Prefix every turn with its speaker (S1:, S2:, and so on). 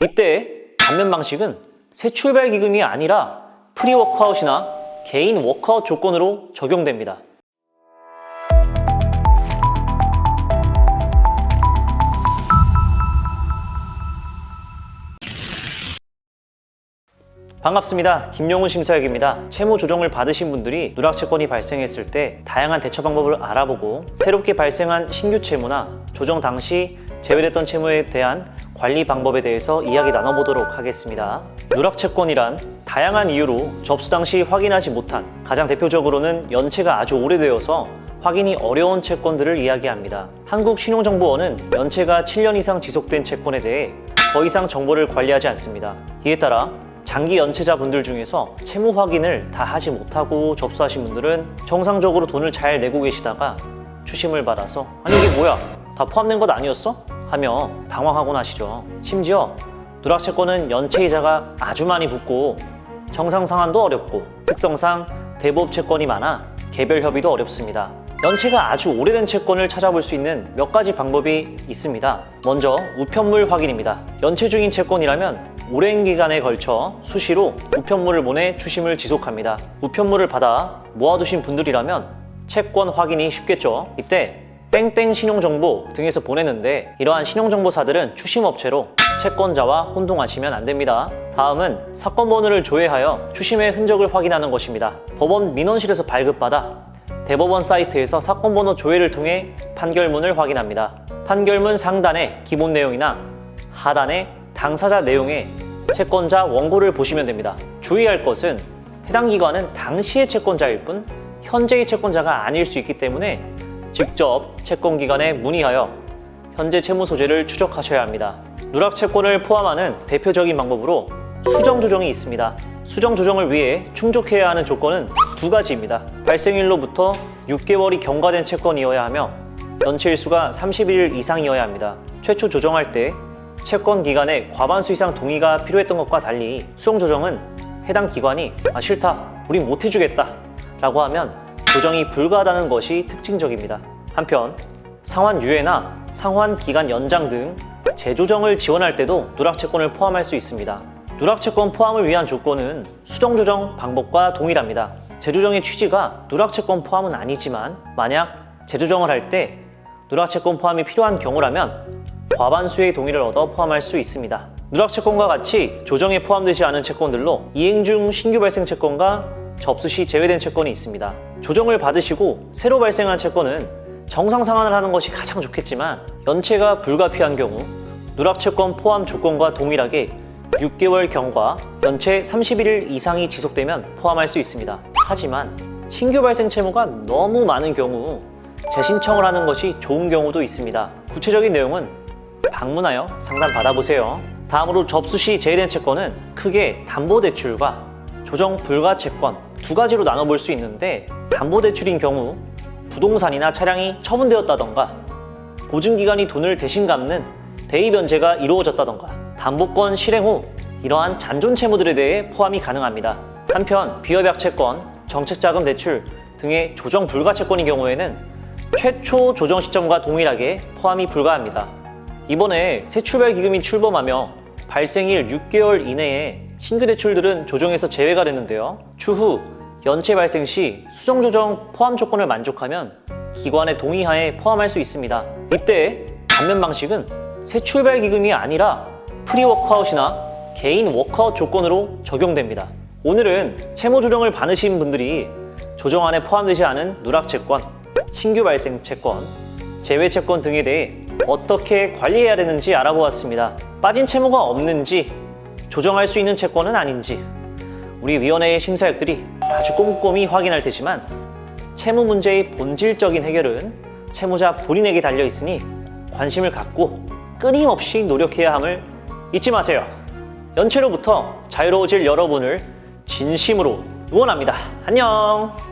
S1: 이때 감면 방식은 새 출발 기금이 아니라 프리워크아웃이나 개인 워크아웃 조건으로 적용됩니다. 반갑습니다. 김용훈 심사역입니다. 채무 조정을 받으신 분들이 누락채권이 발생했을 때 다양한 대처 방법을 알아보고 새롭게 발생한 신규 채무나 조정 당시 제외됐던 채무에 대한 관리 방법에 대해서 이야기 나눠보도록 하겠습니다. 누락채권이란 다양한 이유로 접수 당시 확인하지 못한, 가장 대표적으로는 연체가 아주 오래되어서 확인이 어려운 채권들을 이야기합니다. 한국신용정보원은 연체가 7년 이상 지속된 채권에 대해 더 이상 정보를 관리하지 않습니다. 이에 따라 장기 연체자분들 중에서 채무 확인을 다 하지 못하고 접수하신 분들은 정상적으로 돈을 잘 내고 계시다가 추심을 받아서 아니 이게 뭐야? 다 포함된 것 아니었어? 하며 당황하곤 하시죠. 심지어 누락채권은 연체이자가 아주 많이 붙고 정상상환도 어렵고 특성상 대부업 채권이 많아 개별 협의도 어렵습니다. 연체가 아주 오래된 채권을 찾아볼 수 있는 몇 가지 방법이 있습니다. 먼저 우편물 확인입니다. 연체 중인 채권이라면 오랜 기간에 걸쳐 수시로 우편물을 보내 추심을 지속합니다. 우편물을 받아 모아두신 분들이라면 채권 확인이 쉽겠죠. 이때 땡땡 신용정보 등에서 보내는데 이러한 신용정보사들은 추심업체로 채권자와 혼동하시면 안 됩니다. 다음은 사건 번호를 조회하여 추심의 흔적을 확인하는 것입니다. 법원 민원실에서 발급받아 대법원 사이트에서 사건 번호 조회를 통해 판결문을 확인합니다. 판결문 상단의 기본 내용이나 하단의 당사자 내용의 채권자 원고를 보시면 됩니다. 주의할 것은 해당 기관은 당시의 채권자일 뿐 현재의 채권자가 아닐 수 있기 때문에 직접 채권기관에 문의하여 현재 채무 소재를 추적하셔야 합니다. 누락채권을 포함하는 대표적인 방법으로 수정조정이 있습니다. 수정조정을 위해 충족해야 하는 조건은 두 가지입니다. 발생일로부터 6개월이 경과된 채권이어야 하며 연체일수가 31일 이상이어야 합니다. 최초 조정할 때 채권 기간의 과반수 이상 동의가 필요했던 것과 달리 수정조정은 해당 기관이 싫다, 우린 못 해주겠다 라고 하면 조정이 불가하다는 것이 특징적입니다. 한편 상환 유예나 상환 기간 연장 등 재조정을 지원할 때도 누락채권을 포함할 수 있습니다. 누락채권 포함을 위한 조건은 수정조정 방법과 동일합니다. 재조정의 취지가 누락채권 포함은 아니지만 만약 재조정을 할 때 누락채권 포함이 필요한 경우라면 과반수의 동의를 얻어 포함할 수 있습니다. 누락채권과 같이 조정에 포함되지 않은 채권들로 이행 중 신규 발생 채권과 접수 시 제외된 채권이 있습니다. 조정을 받으시고 새로 발생한 채권은 정상 상환을 하는 것이 가장 좋겠지만 연체가 불가피한 경우 누락채권 포함 조건과 동일하게 6개월 경과, 연체 31일 이상이 지속되면 포함할 수 있습니다. 하지만 신규 발생 채무가 너무 많은 경우 재신청을 하는 것이 좋은 경우도 있습니다. 구체적인 내용은 방문하여 상담 받아보세요. 다음으로 접수 시 제외된 채권은 크게 담보대출과 조정 불가 채권 두 가지로 나눠볼 수 있는데, 담보대출인 경우 부동산이나 차량이 처분되었다던가 보증기관이 돈을 대신 갚는 대입연체가 이루어졌다던가 담보권 실행 후 이러한 잔존 채무들에 대해 포함이 가능합니다. 한편 비협약 채권, 정책자금 대출 등의 조정 불가 채권인 경우에는 최초 조정 시점과 동일하게 포함이 불가합니다. 이번에 새 출발 기금이 출범하며 발생일 6개월 이내에 신규 대출들은 조정에서 제외가 됐는데요. 추후 연체 발생 시 수정조정 포함 조건을 만족하면 기관의 동의하에 포함할 수 있습니다. 이때 감면 방식은 새 출발 기금이 아니라 프리워크아웃이나 개인 워크아웃 조건으로 적용됩니다. 오늘은 채무 조정을 받으신 분들이 조정안에 포함되지 않은 누락채권, 신규 발생 채권, 제외 채권 등에 대해 어떻게 관리해야 되는지 알아보았습니다. 빠진 채무가 없는지, 조정할 수 있는 채권은 아닌지 우리 위원회의 심사역들이 아주 꼼꼼히 확인할 테지만 채무 문제의 본질적인 해결은 채무자 본인에게 달려있으니 관심을 갖고 끊임없이 노력해야 함을 잊지 마세요. 연체로부터 자유로워질 여러분을 진심으로 응원합니다. 안녕!